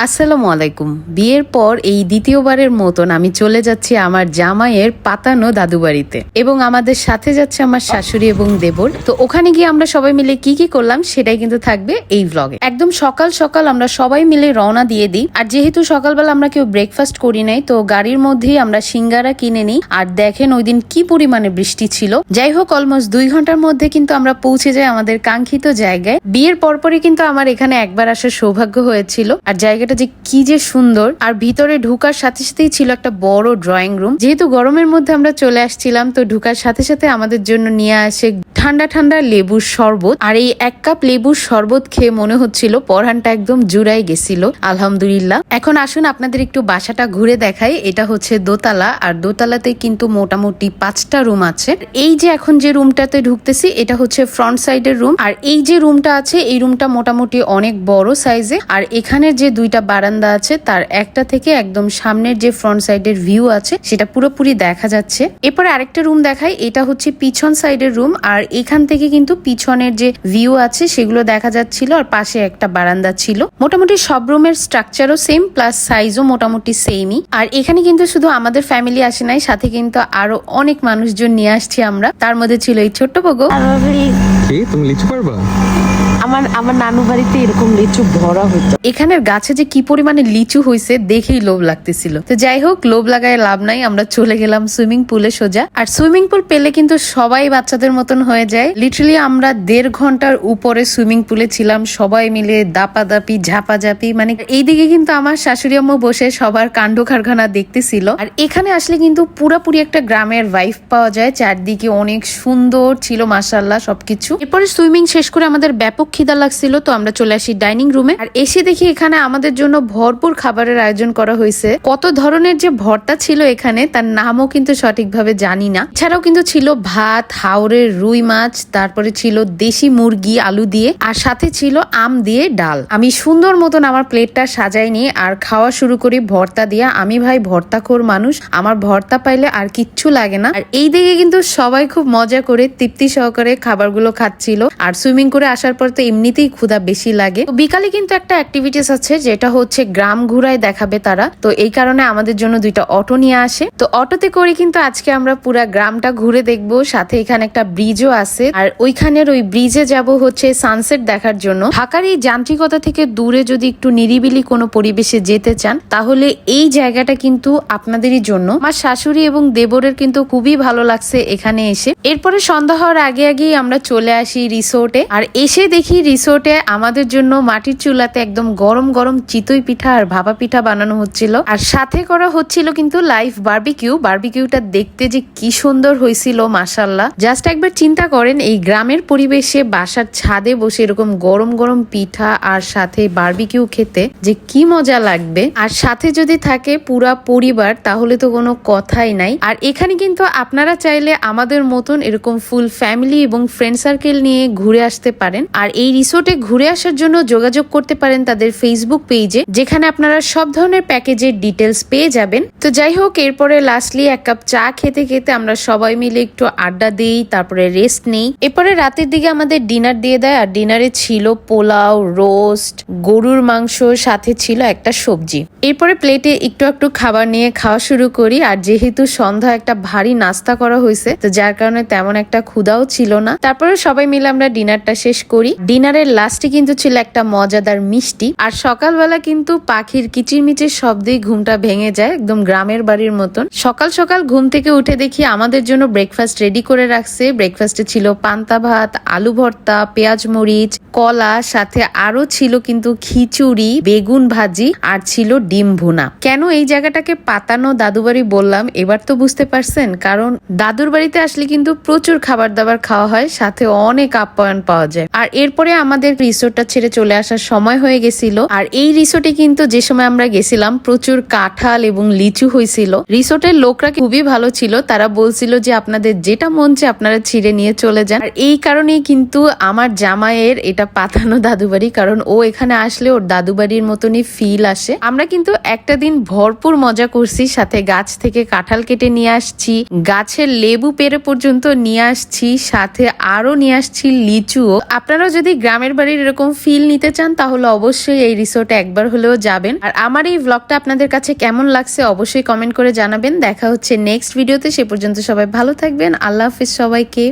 আসসালামু আলাইকুম। বিয়ের পর এই দ্বিতীয়বারের মতন আমি চলে যাচ্ছি আমার জামাইয়ের পাতানো দাদু বাড়িতে এবং আমাদের সাথে যাচ্ছে আমার শাশুড়ি এবং দেবর। তো ওখানে গিয়ে আমরা সবাই মিলে কি কি করলাম সেটাই কিন্তু থাকবে এই ভ্লগে। একদম সকাল সকাল আমরা সবাই মিলে রওনা দিয়ে দিই। আর যেহেতু সকালবেলা আমরা কেউ ব্রেকফাস্ট করি নাই, তো গাড়ির মধ্যেই আমরা সিঙ্গারা কিনে নিই। আর দেখেন ওই দিন কি পরিমাণে বৃষ্টি ছিল। যাই হোক, অলমোস্ট 2 ঘন্টার মধ্যে কিন্তু আমরা পৌঁছে যাই আমাদের কাঙ্ক্ষিত জায়গায়। বিয়ের পরপরই কিন্তু আমার এখানে একবার আসার সৌভাগ্য হয়েছিল। আর জায়গাটা যে কি যে সুন্দর, আর ভিতরে ঢুকার সাথে সাথেই ছিল একটা বড় ড্রয়িং রুম। যেহেতু গরমের মধ্যে আমরা চলে আসছিলাম, তো ঢুকার সাথে সাথে আমাদের জন্য নিয়ে আসে ঠান্ডা ঠান্ডা লেবুর শরবত। আর এই 1 কাপ লেবুর শরবত খেয়ে মনে হচ্ছিল পরহানটা একদম জুড়াই গেছিল। আলহামদুলিল্লাহ। এখন আসুন আপনাদের একটু বাসাটা ঘুরে দেখাই। এটা হচ্ছে দোতলা, আর দোতলাতে কিন্তু মোটামুটি 5টা রুম আছে। এই যে এখন যে রুমটাতে ঢুকতেছি এটা হচ্ছে ফ্রন্ট সাইডের রুম। আর এই যে রুমটা আছে এই রুমটা মোটামুটি অনেক বড় সাইজে। আর এখানের যে 2টা বারান্দা আছে তার একটা থেকে একদম সামনের যে ফ্রন্ট সাইডের ভিউ আছে সেটা পুরোপুরি দেখা যাচ্ছে। এরপরে আরেকটা রুম দেখাই, এটা হচ্ছে পিছন সাইডের রুম। আর এখান থেকে কিন্তু পিছনের যে ভিউ আছে সেগুলো দেখা যাচ্ছিল, আর পাশে একটা বারান্দা ছিল। মোটামুটি সব রুমের স্ট্রাকচারও সেম, প্লাস সাইজও মোটামুটি সেমই। আর এখানে কিন্তু শুধু আমাদের ফ্যামিলি আসে নাই, সাথে কিন্তু আরো অনেক মানুষজন নিয়ে আসছি আমরা। তার মধ্যে ছিল এই ছোট্ট বগো। তুমি লিচু পারবা? আমার নানু বাড়িতে এরকম লিচু ভরা হতো। এখানের গাছে যে কি পরিমাণে লিচু হয়েছে দেখেই লোভ লাগতেছিল। তো যাই হোক, লোভ লাগায় লাভ নাই, আমরা চলে গেলাম সুইমিং পুলে সোজা। আর সুইমিং পুল পেলে কিন্তু সবাই বাচ্চাদের মতন হয়ে যায়। লিটারালি আমরা 1.5 ঘন্টার উপরে সুইমিং পুলে ছিলাম, সবাই মিলে দাপাদাপি ঝাপাঝাপি। মানে এইদিকে কিন্তু আমার শাশুড়ি আম্মু বসে সবার কাণ্ড কারখানা দেখতেছিল। আর এখানে আসলে কিন্তু পুরাপুরি একটা গ্রামের ভাইব পাওয়া যায়। চারদিকে অনেক সুন্দর ছিল মাশাআল্লাহ সবকিছু। এরপরে সুইমিং শেষ করে আমাদের ব্যাপক খিদা লাগছিল, তো আমরা চলে আসি ডাইনিং রুমে। আর এসে দেখি এখানে আমাদের জন্য ভরপুর খাবারের আয়োজন করা হয়েছে। কত ধরনের যে ভর্তা ছিল এখানে তার নামও কিন্তু সঠিকভাবে জানি না। এছাড়াও কিন্তু ছিল ভাত, হাওরের রুই মাছ, তারপরে ছিল দেশি মুরগি আলু দিয়ে, আর সাথে ছিল আম দিয়ে ডাল। আমি সুন্দর মতন আমার প্লেটটা সাজাই নিয়ে আর খাওয়া শুরু করি ভর্তা দিয়ে। আমি ভাই ভর্তাখোর মানুষ, আমার ভর্তা পাইলে আর কিচ্ছু লাগে না। আর এই দিকে কিন্তু সবাই খুব মজা করে তৃপ্তি সহকারে খাবারগুলো খাচ্ছিল। আর সুইমিং করে আসার পর তো এমনিতেই ক্ষুধা বেশি লাগে। তো বিকালে কিন্তু একটা অ্যাক্টিভিটিস আছে যেটা হচ্ছে গ্রাম ঘুরায় দেখাবে তারা। তো এই কারণে আমাদের জন্য 2টা অটো নিয়ে আসে। তো অটোতে করে কিন্তু আজকে আমরা পুরা গ্রামটা ঘুরে দেখবো। সাথে এখানে একটা ব্রিজও আছে, আর ওইখানের ওই ব্রিজে যাব হচ্ছে সানসেট দেখার জন্য। ঢাকার এই যান্ত্রিকতা থেকে দূরে যদি একটু নিরিবিলি কোনো পরিবেশে যেতে চান তাহলে এই জায়গাটা কিন্তু আপনাদেরই জন্য। আমার শাশুড়ি এবং দেবরের কিন্তু খুবই ভালো লাগছে এখানে এসে। এরপরে সন্ধ্যা হওয়ার আগে আগেই আমরা চলে আসি রিসোর্টে। আর এসে দেখি রিসোর্টে আমাদের জন্য মাটির চুলাতে একদম গরম গরম চিতই পিঠা আর ভাপা পিঠা বানানো হচ্ছিল। আর সাথে করা হচ্ছিল কিন্তু লাইভ বারবিকিউ। বারবিকিউটা দেখতে যে কি সুন্দর হয়েছিল মাশাআল্লাহ। জাস্ট একবার চিন্তা করেন এই গ্রামের পরিবেশে বাসার ছাদে বসে এরকম গরম গরম পিঠা আর সাথে বারবিকিউ খেতে যে কি মজা লাগবে। আর সাথে যদি থাকে পুরা পরিবার তাহলে তো কোনো কথাই নাই। আর এখানে কিন্তু আপনারা চাইলে আমাদের মতন এরকম ফুল ফ্যামিলি এবং ফ্রেন্ড সার্কেল নিয়ে ঘুরে আসতে পারেন। আর এই রিসোর্টে ঘুরে আসার জন্য যোগাযোগ করতে পারেন তাদের ফেসবুক পেজে, যেখানে আপনারা সব ধরনের প্যাকেজের ডিটেলস পেয়ে যাবেন। তো যাই হোক, এরপরে লাস্টলি 1 কাপ চা খেতে খেতে আমরা সবাই মিলে একটু আড্ডা দিই, তারপরে রেস্ট নেই। এরপরে রাতের দিকে আমাদের ডিনার দিয়ে দেয়। আর ডিনারে ছিল পোলাও, রোস্ট, গরুর মাংস, সাথে ছিল একটা সবজি। এরপরে প্লেটে একটু একটু খাবার নিয়ে খাওয়া শুরু করি। আর যেহেতু সন্ধ্যা একটা ভারী নাস্তা করা হয়েছে, তো যার কারণে তেমন একটা ক্ষুধাও ছিল না। তারপরে সবাই মিলে আমরা ডিনারটা শেষ করি। ডিনারের লাস্টে কিন্তু ছিল একটা মজাদার মিষ্টি। আর সকালবেলা কিন্তু পাখির কিচিরমিচির শব্দেই ঘুমটা ভেঙে যায়, একদম গ্রামের বাড়ির মতন। সকাল সকাল ঘুম থেকে উঠে দেখি আমাদের জন্য ব্রেকফাস্ট রেডি করে রাখছে। ব্রেকফাস্টে ছিল পান্তা ভাত, আলু ভর্তা, পেঁয়াজ মরিচ, কলা, সাথে আরো ছিল কিন্তু খিচুড়ি, বেগুন ভাজি, আর ছিল ডিম ভুনা। কেন এই জায়গাটাকে পাতানো দাদু বাড়ি বললাম এবার তো বুঝতে পারছেন, কারণ দাদুর বাড়িতে আসলে কিন্তু প্রচুর খাবার দাবার খাওয়া হয়, সাথে অনেক আপ্যায়ন পাওয়া যায়। আর এরপরে আমাদের রিসোর্টটা ছেড়ে চলে আসার সময় হয়ে গেছিল। আর এই রিসোর্টে কিন্তু যে সময় আমরা গেছিলাম প্রচুর কাঁঠাল এবং লিচু হয়েছিল। রিসোর্টের লোকরা খুবই ভালো ছিল, তারা বলছিল যে আপনাদের যেটা মন চায় আপনারা ছিঁড়ে নিয়ে চলে যান। আর এই কারণেই কিন্তু আমার জামাইয়ের এটা পাতানো দাদু বাড়ি, কারণ ও এখানে আসলে ওর দাদু বাড়ির মতনই ফিল আসে। আমরা কিন্তু একটা দিন ভরপুর মজা করছি, সাথে গাছ থেকে কাঁঠাল কেটে নিয়ে আসছি, গাছের লেবু পেড়ে পর্যন্ত নিয়ে আসছি, সাথে আরো নিয়ে আসছি লিচুও। আপনারা যদি যদি গ্রামের বাড়ির এরকম ফিল নিতে চান তাহলে অবশ্যই এই রিসোর্টে একবার হলেও যাবেন। আর আমার এই ব্লগটা আপনাদের কাছে কেমন লাগছে অবশ্যই কমেন্ট করে জানাবেন। দেখা হচ্ছে নেক্সট ভিডিওতে, সে পর্যন্ত সবাই ভালো থাকবেন। আল্লাহ হাফিজ সবাইকে।